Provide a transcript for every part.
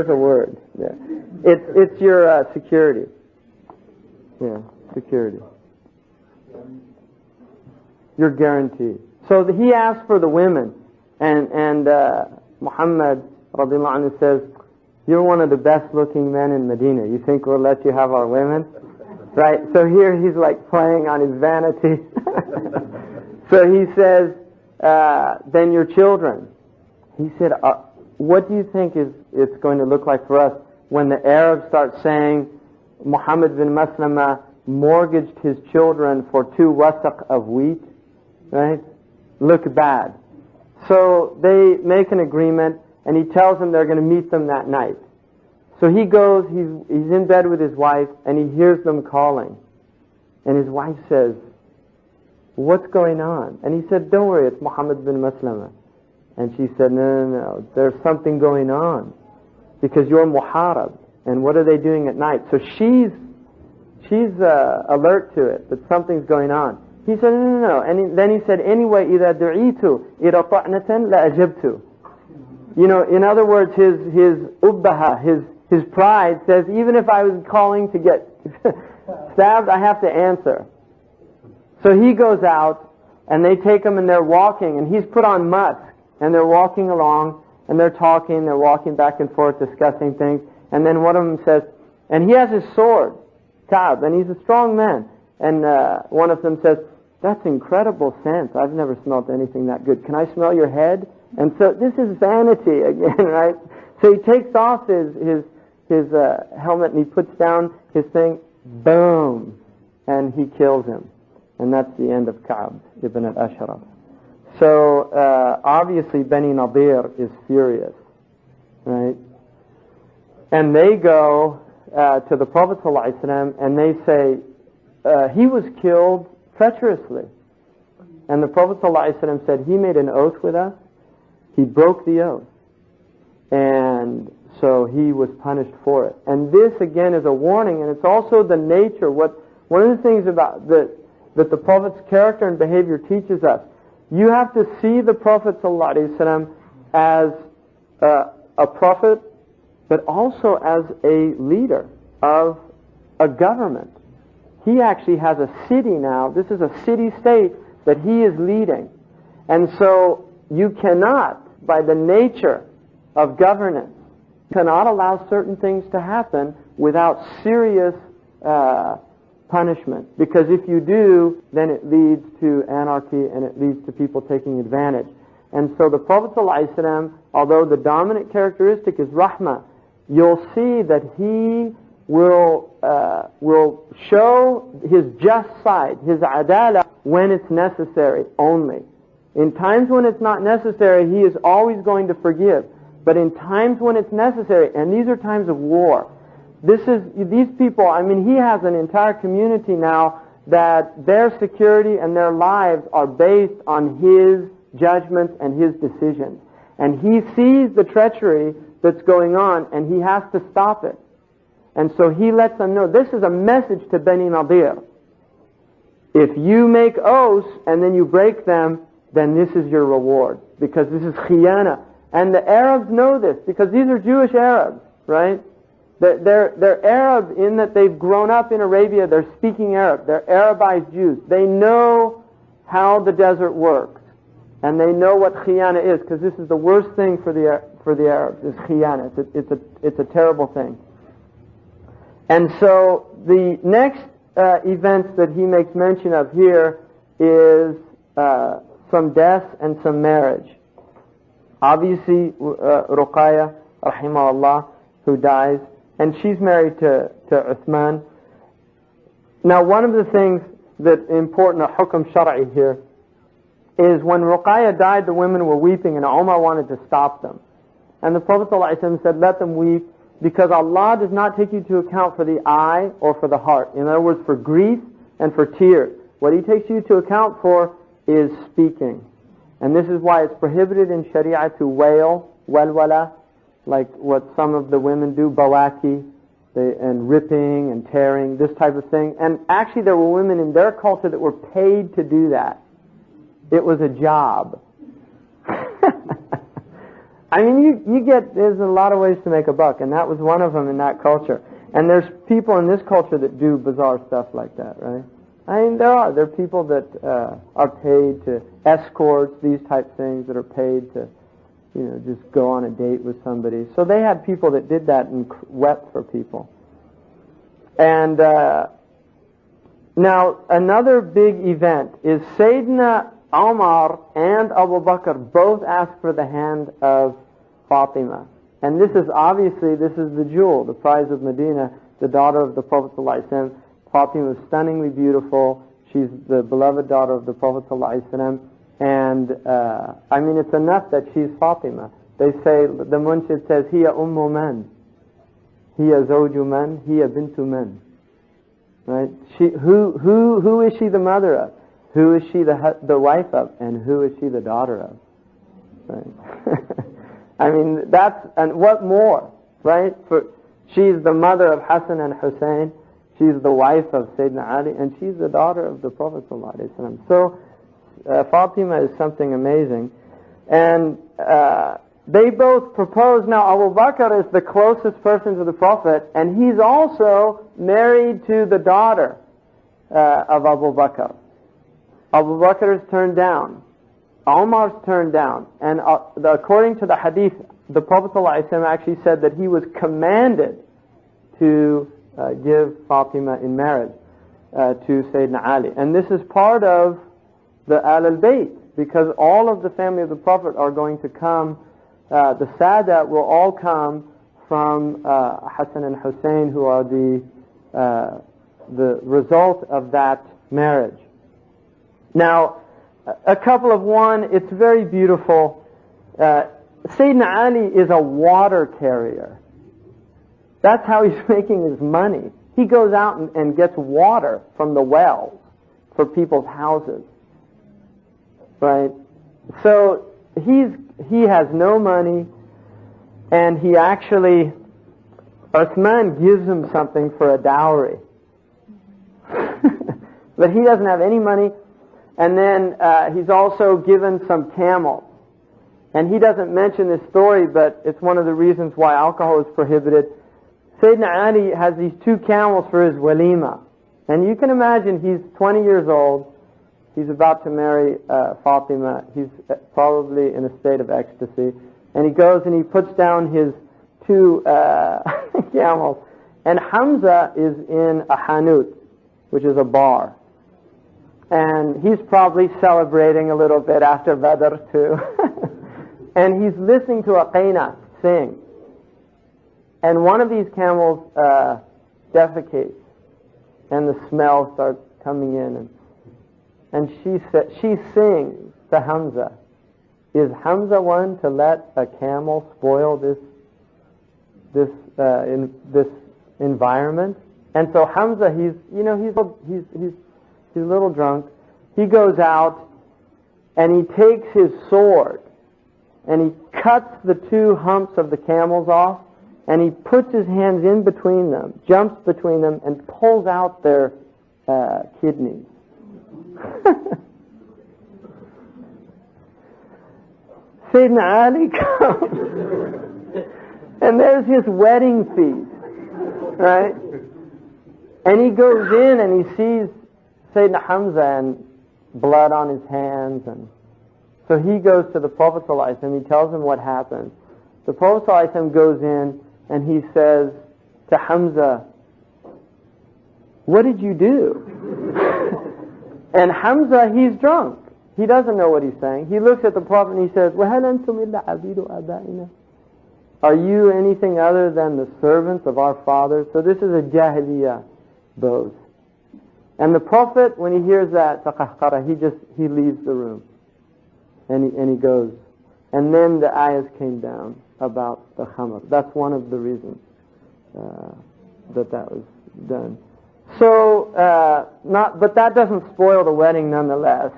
There's a word. Yeah. It's your security. Yeah, security. Your guarantee. So he asked for the women, and Muhammad radiallahu anhu says, "You're one of the best looking men in Medina. You think we'll let you have our women?" Right? So here he's like playing on his vanity. So he says, "Then your children." He said, "What do you think it's going to look like for us when the Arabs start saying Muhammad bin Maslama mortgaged his children for 2 wasaq of wheat?" Right? Look bad. So they make an agreement, and he tells them they're going to meet them that night. So he goes, he's in bed with his wife, and he hears them calling. And his wife says, "What's going on?" And he said, "Don't worry, it's Muhammad bin Maslama." And she said, No, there's something going on, because you're muharab. And what are they doing at night? So she's alert to it, that something's going on. He said, No. And then he said, "Anyway, إِذَا دُعِيتُ إِلَى طَعْنَةً لَأَجَبْتُ." You know, in other words, his ubbaha, his pride says, even if I was calling to get stabbed, I have to answer. So he goes out, and they take him, and they're walking, and he's put on musk, and they're walking along, and they're talking, they're walking back and forth, discussing things, and then one of them says, and he has his sword, Ka'b, and he's a strong man, and one of them says, "That's incredible scent. I've never smelled anything that good. Can I smell your head?" And so this is vanity again, right? So he takes off his helmet, and he puts down his thing, boom, and he kills him. And that's the end of Ka'b ibn al-Ashraf. So obviously Bani Nadir is furious, right? And they go to the Prophet ﷺ, and they say, he was killed treacherously. And the Prophet ﷺ said, he made an oath with us, he broke the oath, and so he was punished for it. And this again is a warning, and it's also the nature, one of the things about that the Prophet's character and behavior teaches us. You have to see the Prophet ﷺ as a prophet, but also as a leader of a government. He actually has a city now. This is a city-state that he is leading. And so you cannot, by the nature of governance, cannot allow certain things to happen without serious punishment. Because if you do, then it leads to anarchy, and it leads to people taking advantage. And so the Prophet ﷺ, although the dominant characteristic is rahmah, you'll see that he will show his just side, his adala, when it's necessary only. In times when it's not necessary, he is always going to forgive. But in times when it's necessary, and these are times of war, these people, I mean, he has an entire community now that their security and their lives are based on his judgments and his decisions. And he sees the treachery that's going on, and he has to stop it. And so he lets them know, this is a message to Bani Nadir. If you make oaths and then you break them, then this is your reward, because this is khiyana. And the Arabs know this, because these are Jewish Arabs, right? They're Arab in that they've grown up in Arabia, they're speaking Arab, they're Arabized Jews. They know how the desert works, and they know what khiyana is, because this is the worst thing for the Arabs, is khiyana. It's a terrible thing. And so the next events that he makes mention of here is some death and some marriage. Obviously, Ruqayya, rahimahullah, who dies, and she's married to Uthman. Now, one of the things that's important, a hukm shar'i here, is when Ruqayya died, the women were weeping, and Umar wanted to stop them. And the Prophet ﷺ said, let them weep, because Allah does not take you into account for the eye or for the heart. In other words, for grief and for tears. What He takes you into account for is speaking. And this is why it's prohibited in Sharia to wail, walwala, like what some of the women do, bawaki, and ripping and tearing, this type of thing. And actually there were women in their culture that were paid to do that. It was a job. I mean, there's a lot of ways to make a buck, and that was one of them in that culture. And there's people in this culture that do bizarre stuff like that, right? I mean, there are people that are paid to escorts, these type things, that are paid to, just go on a date with somebody. So they had people that did that and wept for people. And now another big event is Sayyidina Umar and Abu Bakr both asked for the hand of Fatima. And this is the jewel, the prize of Medina, the daughter of the Prophet ﷺ. Fatima is stunningly beautiful. She's the beloved daughter of the Prophet ﷺ. And I mean, it's enough that she's Fatima. They say, the Munshid says, Hiya ummu man, Hiya zawju man, Hiya bintu man. Right? Who is she the mother of? Who is she the wife of? And who is she the daughter of? Right? I mean, and what more, right? She's the mother of Hassan and Hussein, she's the wife of Sayyidina Ali, and she's the daughter of the Prophet ﷺ. So, Fatima is something amazing. And they both propose. Now, Abu Bakr is the closest person to the Prophet, and he's also married to the daughter of Abu Bakr. Abu Bakr is turned down. Umar's turned down. And according to the hadith, the Prophet ﷺ actually said that he was commanded to give Fatima in marriage to Sayyidina Ali. And this is part of the Ahl-al-Bayt, because all of the family of the Prophet are going to come, the Sadat will all come from Hassan and Hussein, who are the result of that marriage. Now, a couple of it's very beautiful. Sayyidina Ali is a water carrier. That's how he's making his money. He goes out and gets water from the wells for people's houses. Right? So he has no money, and he actually, Uthman gives him something for a dowry. But he doesn't have any money. And then he's also given some camels. And he doesn't mention this story, but it's one of the reasons why alcohol is prohibited. Sayyidina Ali has these 2 camels for his walima. And you can imagine he's 20 years old. He's about to marry Fatima. He's probably in a state of ecstasy. And he goes and he puts down his 2 camels. And Hamza is in a hanut, which is a bar. And he's probably celebrating a little bit after Badr too. And he's listening to a qaina sing. And one of these camels defecates. And the smell starts coming in. And she sings to Hamza. Is Hamza one to let a camel spoil this environment? And so Hamza, he's a little drunk. He goes out and he takes his sword and he cuts the 2 humps of the camels off, and he puts his hands in between them, jumps between them, and pulls out their kidneys. Sayyidina Ali comes, and there's his wedding feast, right? And he goes in and he sees Sayyidina Hamza and blood on his hands, and so he goes to the Prophet ﷺ. He tells him what happened. The Prophet ﷺ goes in and he says to Hamza, "What did you do?" And Hamza, he's drunk. He doesn't know what he's saying. He looks at the Prophet and he says, وَهَلْ أَنْتُمْ إِلَّا عَبِيدُ آبَائِنَا? Are you anything other than the servants of our fathers? So this is a Jahiliyyah boast. And the Prophet, when he hears that, he leaves the room. And he goes. And then the ayahs came down about the khamr. That's one of the reasons that was done. So, but that doesn't spoil the wedding nonetheless.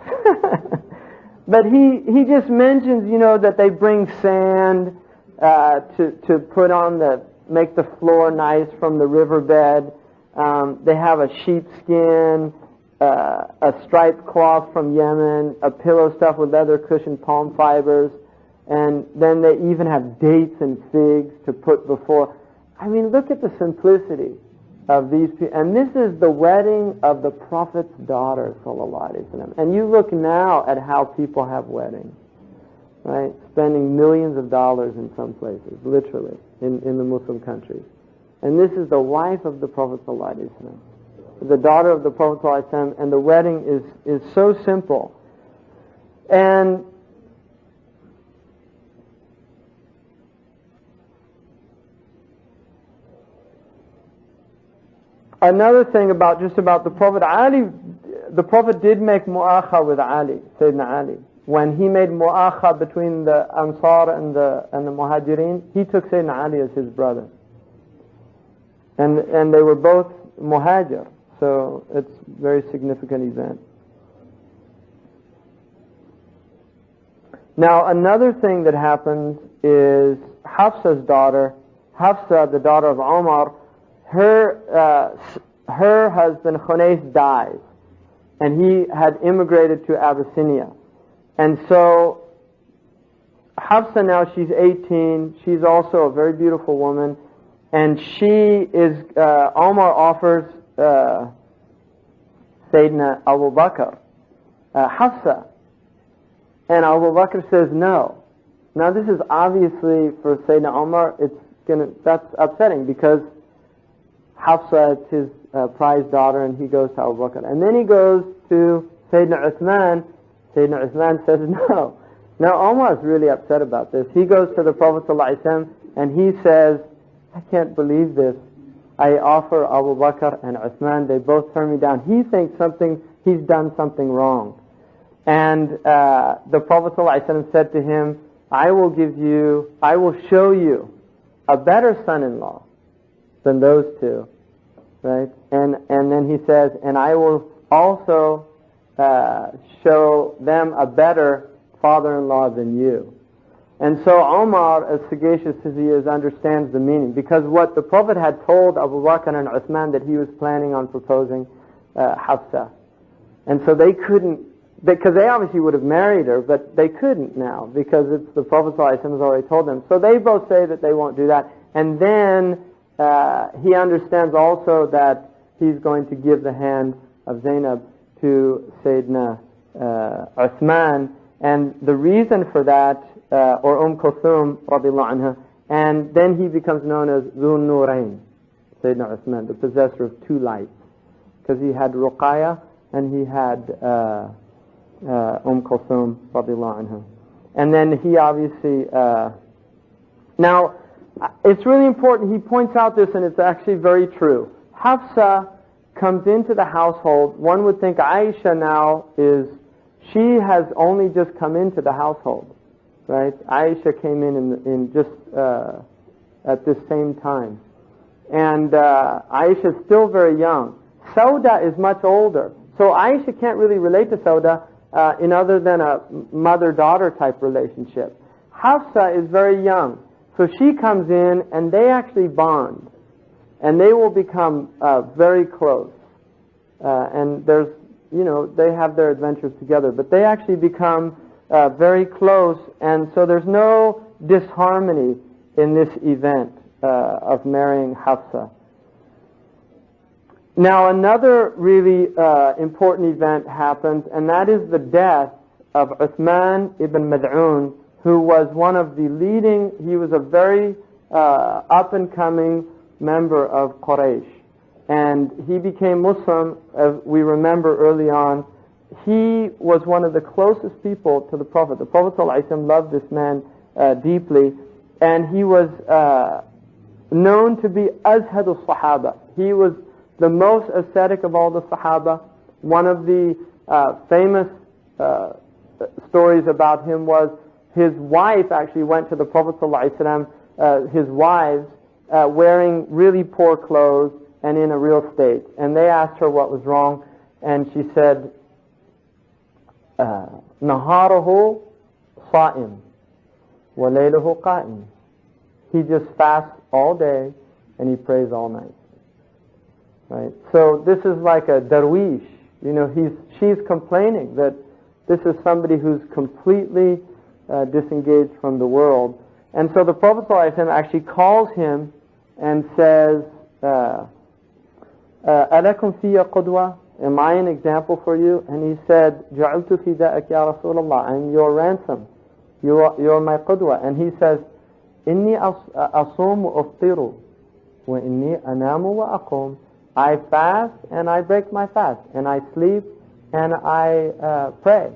But he just mentions, that they bring sand to put on make the floor nice from the riverbed. They have a sheepskin, a striped cloth from Yemen, a pillow stuffed with leather cushioned palm fibers, And then they even have dates and figs to put before. I mean, look at the simplicity of these people. And this is the wedding of the Prophet's daughter, sallallahu alaihi wasallam. And you look now at how people have weddings, right? Spending millions of dollars in some places, literally, in the Muslim countries. And this is the wife of the Prophet sallallahu alaihi wasallam, the daughter of the Prophet sallallahu alaihi wasallam, and the wedding is so simple. And another thing about the Prophet, the Prophet did make mu'akha with Ali, Sayyidina Ali. When he made mu'akha between the Ansar and the Muhajirin, he took Sayyidina Ali as his brother. And they were both Muhajir, so it's a very significant event. Now, another thing that happens is Hafsa's daughter, Hafsa, the daughter of Umar, her husband Khunais dies, and he had immigrated to Abyssinia. And so Hafsa now, she's 18, she's also a very beautiful woman, and she is, Umar offers Sayyidina Abu Bakr Hafsa, and Abu Bakr says no. Now this is obviously, for Sayyidina Umar, that's upsetting, because Hafsa is his prized daughter, and he goes to Abu Bakr. And then he goes to Sayyidina Uthman. Sayyidina Uthman says no. Now Umar is really upset about this. He goes to the Prophet ﷺ and he says, I can't believe this. I offer Abu Bakr and Uthman, they both turn me down. He thinks he's done something wrong. And the Prophet ﷺ said to him, I will show you a better son-in-law than those two, right? And then he says, and I will also show them a better father-in-law than you. And so Umar, as sagacious as he is, understands the meaning, because what the Prophet had told Abu Bakr and Uthman, that he was planning on proposing Hafsa. And so they couldn't, because they obviously would have married her, but they couldn't now, because it's the Prophet ﷺ has already told them. So they both say that they won't do that. And then he understands also that he's going to give the hand of Zainab to Sayyidina Uthman, and the reason for that, or Kulthum radiallahu anha, and then he becomes known as Dhun Nurayn, Sayyidina Uthman, the possessor of two lights, because he had Ruqayya and he had Kulthum radiallahu anha. And then he obviously, now it's really important, he points out this, and it's actually very true. Hafsa comes into the household. One would think Aisha now she has only just come into the household, right? Aisha came in just at this same time. And Aisha is still very young. Sauda is much older. So Aisha can't really relate to Sauda in other than a mother-daughter type relationship. Hafsa is very young. So she comes in and they actually bond. And they will become very close. And there's, they have their adventures together. But they actually become very close. And so there's no disharmony in this event of marrying Hafsa. Now another really important event happens, and that is the death of Uthman ibn Mad'un, who was one of the leading, he was a very up-and-coming member of Quraysh. And he became Muslim, as we remember early on. He was one of the closest people to the Prophet. The Prophet ﷺ loved this man deeply, and he was known to be Azhadul Sahaba. He was the most ascetic of all the Sahaba. One of the famous stories about him was his wife actually went to the Prophet ﷺ, his wives, wearing really poor clothes and in a real state. And they asked her what was wrong, and she said, Naharahu sa'im wa layluhu qa'im. He just fasts all day and he prays all night. Right? So this is like a darwish. She's complaining that this is somebody who's completely disengaged from the world. And so the Prophet ﷺ actually calls him and says, أَلَكُمْ فِيَ قُدْوَةٌ? Am I an example for you? And he said, جَعَلْتُ فِدَاءَكَ يَا رَسُولَ اللَّهِ, I'm your ransom. You're my qudwa. And he says, إِنِّي أَصُومُ أُفْطِرُ وَإِنِّي أَنَامُ وَأَقُومُ. I fast and I break my fast, and I sleep and I pray.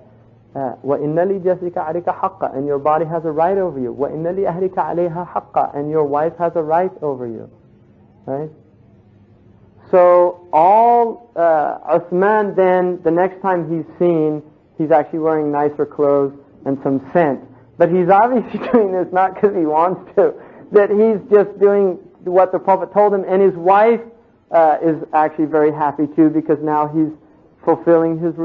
وَإِنَّ لِجَسِكَ عَلَيْكَ حَقًّا, and your body has a right over you. وَإِنَّ لِأَهْلِكَ عَلَيْهَا حَقًّا, and your wife has a right over you. Right? So Uthman then, the next time he's seen, he's actually wearing nicer clothes and some scent. But he's obviously doing this not because he wants to, that he's just doing what the Prophet told him, and his wife is actually very happy too, because now he's fulfilling his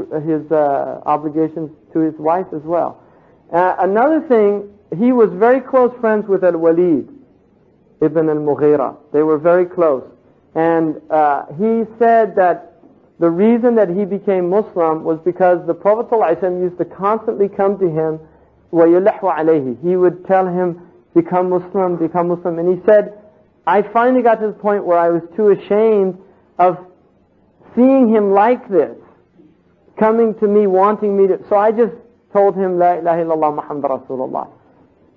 obligations to his wife as well. Another thing, he was very close friends with Al-Walid ibn al-Mughira. They were very close. And he said that the reason that he became Muslim was because the Prophet ﷺ used to constantly come to him, وَيُلَحْوَ عَلَيْهِ. He would tell him, become Muslim, become Muslim. And he said, I finally got to the point where I was too ashamed of seeing him like this, coming to me, wanting me to... So I just told him, La ilaha illallah Muhammad Rasulullah.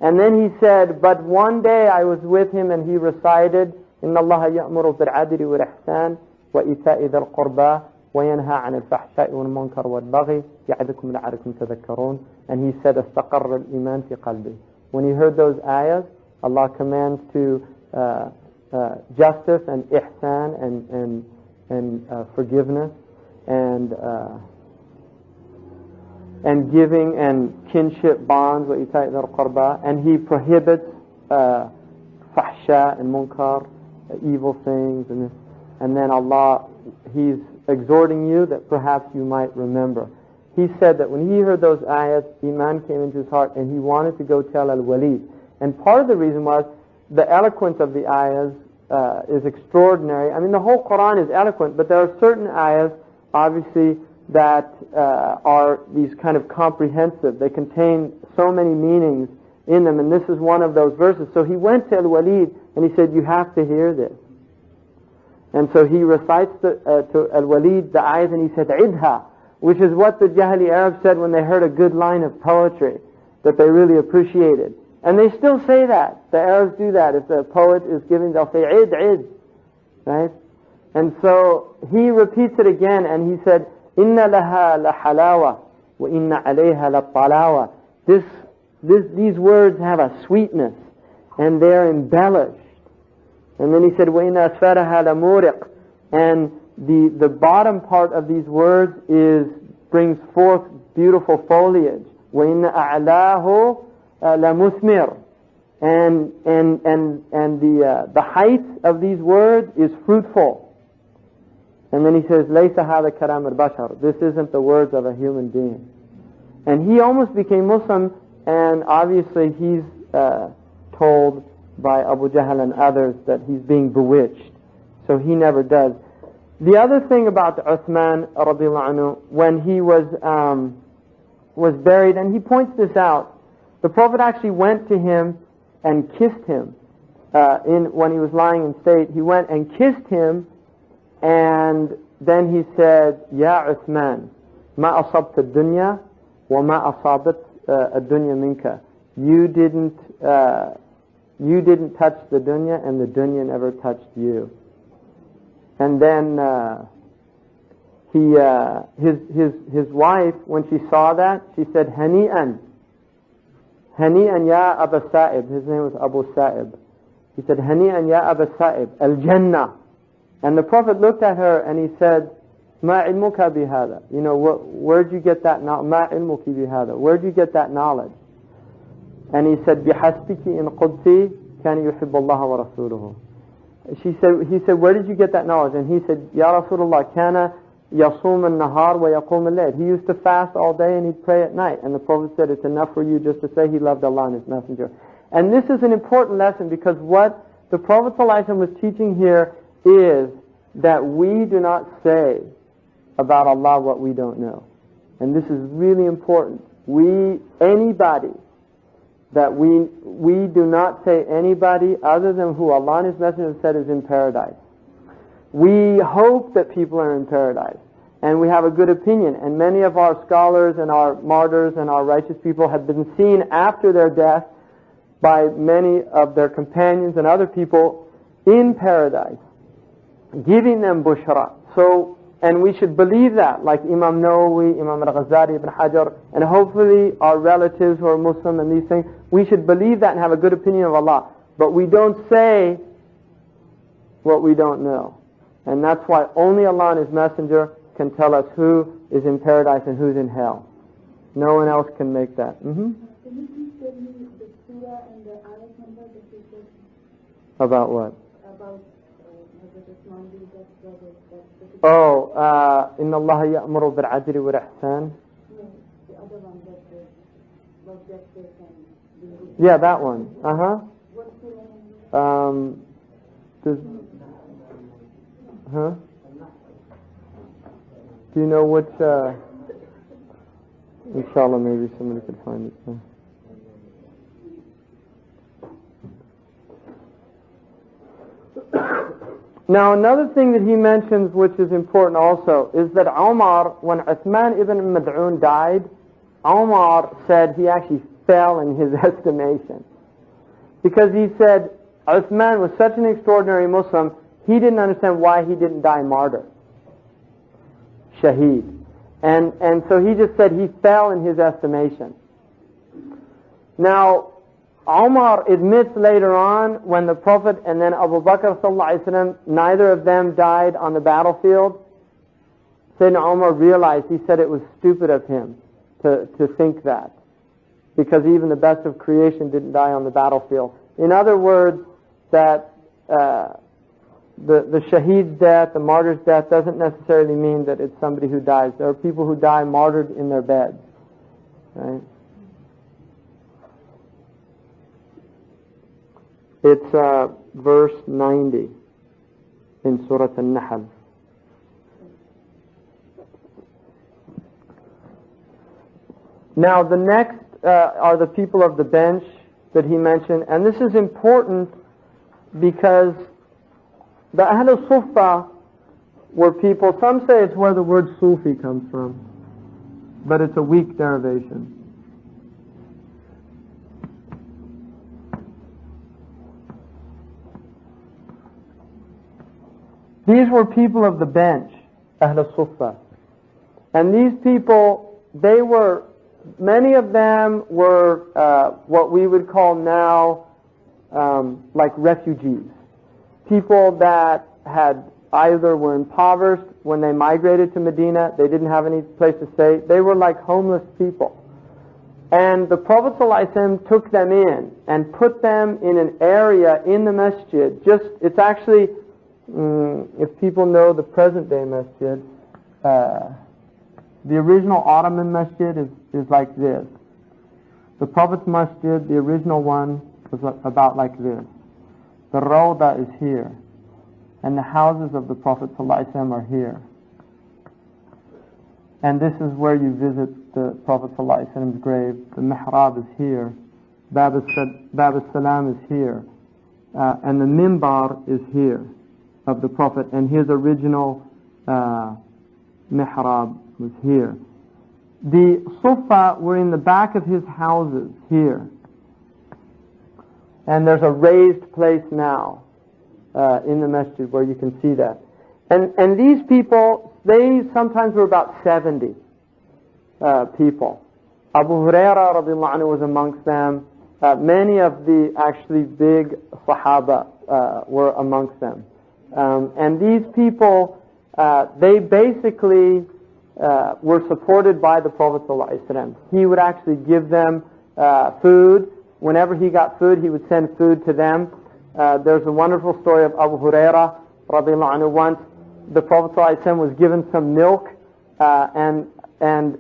And then he said, but one day I was with him and he recited, إن الله يأمر بالعدل والإحسان وإيتاء ذي القربى وينهى عن الفحشاء والمنكر والبغي يعظكم لعلكم تذكرون. And he said, استقر الإيمان في قلبي. When he heard those ayahs, Allah commands to justice and ihsan and forgiveness and giving and kinship bonds وإيتاء ذي القربى, and he prohibits fahsha and munkar, evil things, and then Allah, He's exhorting you that perhaps you might remember. He said that when he heard those ayats, Iman came into his heart and he wanted to go tell Al-Walid. And part of the reason was the eloquence of the ayahs is extraordinary. I mean, the whole Quran is eloquent, but there are certain ayahs, obviously, that are these kind of comprehensive. They contain so many meanings in them, and this is one of those verses. So he went to Al-Walid and he said, you have to hear this. And so he recites to Al-Walid the ayahs, and he said, Idha, which is what the Jahili Arabs said when they heard a good line of poetry that they really appreciated. And they still say that. The Arabs do that. If the poet is giving, they'll say, Id, right? And so he repeats it again, and he said, Inna laha la halawa, wa inna alayha la talawa. These words have a sweetness, and they're embellished. And then he said, وَإِنَّ أَسْفَرَهَا لَمُورِقٌ. And the bottom part of these words brings forth beautiful foliage. وَإِنَّ أَعْلَاهُ لَمُثْمِرٌ. And the height of these words is fruitful. And then he says, لَيْسَ هَذَا كَلَامُ الْبَشَرِ. This isn't the words of a human being. And he almost became Muslim, and obviously he's told by Abu Jahl and others that he's being bewitched. So he never does. The other thing about Uthman radiallahu anhu, when he was buried, and he points this out, the Prophet actually went to him and kissed him when he was lying in state. He went and kissed him, and then he said, Ya Uthman, ma asabt ad-dunya wa ma asabat ad-dunya minka. You didn't touch the dunya, and the dunya never touched you. And then his wife, when she saw that, she said, Hani'an ya Aba Sa'ib. His name was Abu Sa'ib. He said, Hani'an ya Aba Sa'ib, al-Jannah. And the Prophet looked at her and he said, Ma ilmuka bihada. You know, where'd you get that knowledge? Ma ilmuki bihada. Where'd you get that knowledge? And he said, بِحَسْبِكِ إِنْ قُدْتِ كَانَ يُحِبُّ اللَّهَ وَرَسُولُهُ. He said, where did you get that knowledge? And he said, Ya Rasulullah, كَانَ يَصُومَ النَّهَارِ وَيَقُومَ اللَّيْلِ. He used to fast all day and he'd pray at night. And the Prophet said, it's enough for you just to say he loved Allah and His Messenger. And this is an important lesson, because what the Prophet ﷺ was teaching here is that we do not say about Allah what we don't know. And this is really important. Anybody that we do not say anybody other than who Allah and His Messenger have said is in paradise. We hope that people are in paradise, and we have a good opinion, and many of our scholars and our martyrs and our righteous people have been seen after their death by many of their companions and other people in paradise, giving them bushra. So, and we should believe that, like Imam Nawawi, Imam al-Ghazali, Ibn Hajar, and hopefully our relatives who are Muslim and these things, we should believe that and have a good opinion of Allah. But we don't say what we don't know. And that's why only Allah and His Messenger can tell us who is in paradise and who's in hell. No one else can make that. Can you please tell me the surah and the ayat number that you said? About what? About Hazrat Usman bin brother. إن الله يأمر بالعدل والإحسان. No, the other one that was justice and yeah, that one. What surah number? Do you know which? Inshallah, maybe somebody could find it. Now, another thing that he mentions, which is important also, is that Umar, when Uthman ibn Mad'un died, Umar said he actually fell in his estimation. Because he said Uthman was such an extraordinary Muslim, he didn't understand why he didn't die martyr, shaheed. And so he just said he fell in his estimation. Now, Umar admits later on when the Prophet and then Abu Bakr sallallahu alaihi wasallam, neither of them died on the battlefield. Sayyidina Umar realized, he said it was stupid of him to think that, because even the best of creation didn't die on the battlefield. In other words, that the shaheed's death, the martyr's death, doesn't necessarily mean that it's somebody who dies. There are people who die martyred in their beds. Right? It's verse 90 in Surah An-Nahl. Now the next are the people of the bench that he mentioned, and this is important because the Ahl Sufa were people, some say it's where the word Sufi comes from, but it's a weak derivation. These were people of the bench, Ahl Sufa. And these people, many of them were what we would call now like refugees. People that had either were impoverished when they migrated to Medina, they didn't have any place to stay. They were like homeless people. And the Prophet ﷺ took them in and put them in an area in the masjid. It's actually, if people know the present day masjid, the original Ottoman masjid is like this. The Prophet's masjid, the original one, was about like this. The Rawda is here, and the houses of the Prophet ﷺ are here. And this is where you visit the Prophet ﷺ's grave. The Mihrab is here, Bab al-Salam is here, and the Mimbar is here of the Prophet, and his original Mihrab was here. The Sufa were in the back of his houses here. And there's a raised place now in the masjid where you can see that. And these people, they sometimes were about 70 people. Abu Hurairah radiallahu anhu was amongst them. Many of the actually big Sahaba were amongst them. And these people, they basically were supported by the Prophet ﷺ. He would actually give them food. Whenever he got food, he would send food to them. There's a wonderful story of Abu Hurairah radiallahu anhu. Once the Prophet ﷺ was given some milk, and Abu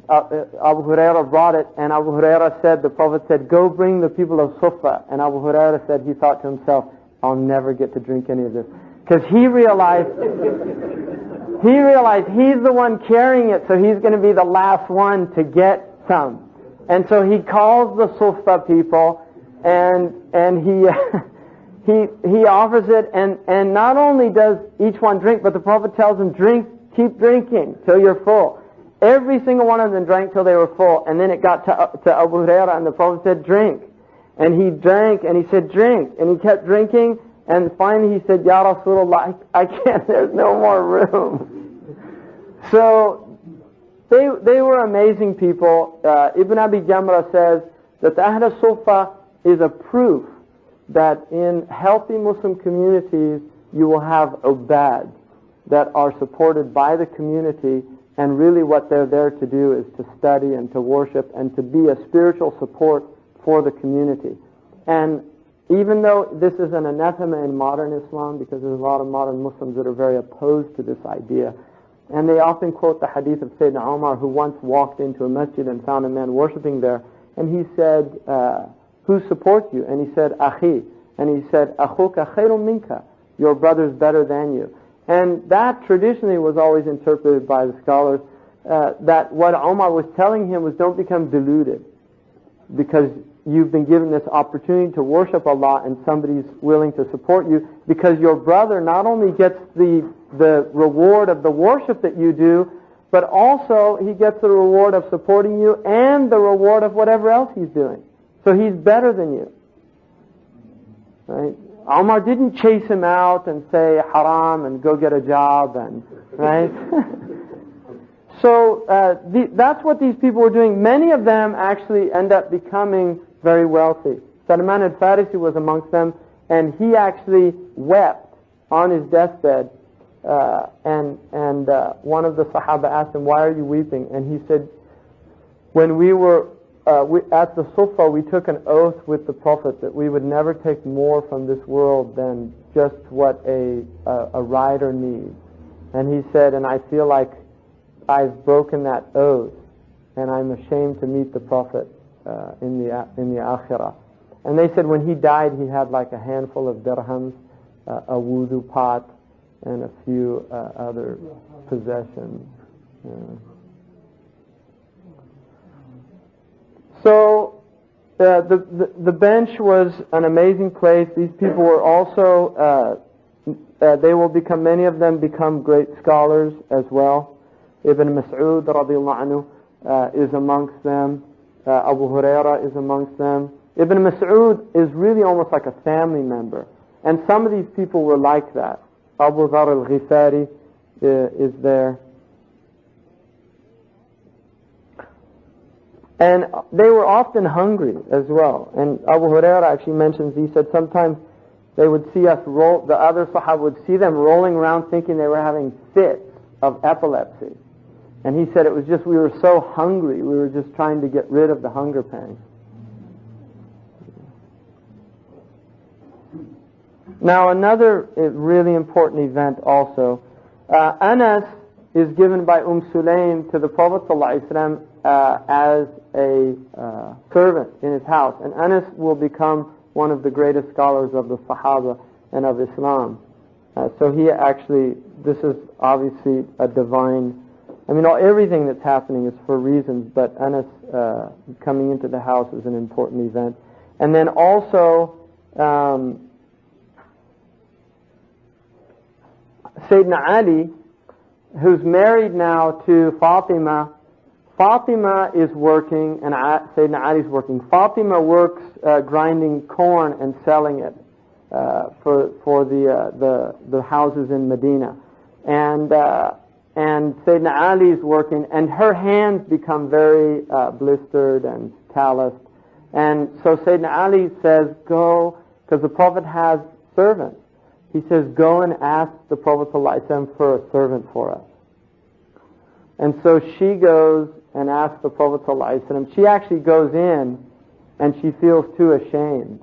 Hurairah brought it, and Abu Hurairah said, the Prophet said, go bring the people of Sufa. And Abu Hurairah said, he thought to himself, I'll never get to drink any of this. Because he realized he's the one carrying it, so he's going to be the last one to get some. And so he calls the Sufa people, and he he offers it, and not only does each one drink, but the Prophet tells them, drink, keep drinking till you're full. Every single one of them drank till they were full, and then it got to Abu Hurairah, and the Prophet said, drink. And he drank, and he said, drink. And he kept drinking, and finally he said, Ya Rasulullah, I can't, there's no more room. So they were amazing people. Ibn Abi Jamrah says that the Ahl Sufa is a proof that in healthy Muslim communities you will have ubad that are supported by the community, and really what they're there to do is to study and to worship and to be a spiritual support for the community. And even though this is an anathema in modern Islam, because there's a lot of modern Muslims that are very opposed to this idea, and they often quote the hadith of Sayyidina Umar, who once walked into a masjid and found a man worshipping there, and he said, who supports you? And he said, Akhi. And he said, Akhuka khayrun minka. Your brother's better than you. And that traditionally was always interpreted by the scholars, that what Umar was telling him was, don't become deluded, because you've been given this opportunity to worship Allah and somebody's willing to support you, because your brother not only gets the reward of the worship that you do, but also he gets the reward of supporting you and the reward of whatever else he's doing. So he's better than you. Right? Umar didn't chase him out and say haram and go get a job, and right. So that's what these people were doing. Many of them actually end up becoming very wealthy. Salman al-Farisi was amongst them, and he actually wept on his deathbed. And one of the Sahaba asked him, "Why are you weeping?" And he said, "When we were at the Sufa, we took an oath with the Prophet that we would never take more from this world than just what a rider needs." And he said, "And I feel like I've broken that oath, and I'm ashamed to meet the Prophet in the Akhirah." And they said when he died, he had like a handful of dirhams, a wudu pot, and a few other possessions. So the bench was an amazing place. These people were also, they will become, many of them become great scholars as well. Ibn Mas'ud radiallahu anhu is amongst them. Abu Hurairah is amongst them. Ibn Mas'ud is really almost like a family member. And some of these people were like that. Abu Dhar al-Ghifari is there. And they were often hungry as well. And Abu Hurairah actually mentions, he said sometimes they would see us roll, the other Sahaba would see them rolling around thinking they were having fits of epilepsy. And he said it was just, we were so hungry, we were just trying to get rid of the hunger pangs. Now another really important event also, Anas is given by Sulaym to the Prophet ﷺ as a servant in his house. And Anas will become one of the greatest scholars of the Sahaba and of Islam. So he actually, this is obviously a divine, everything that's happening is for reasons, but Anas coming into the house is an important event. And then also, Sayyidina Ali, who's married now to Fatima. Fatima is working, and Sayyidina Ali is working. Fatima works grinding corn and selling it for the houses in Medina, and Sayyidina Ali is working, and her hands become very blistered and calloused, and so Sayyidina Ali says, "Go," because the Prophet has servants. He says, "Go and ask the Prophet ﷺ for a servant for us." And so she goes and asks the Prophet ﷺ. She actually goes in and she feels too ashamed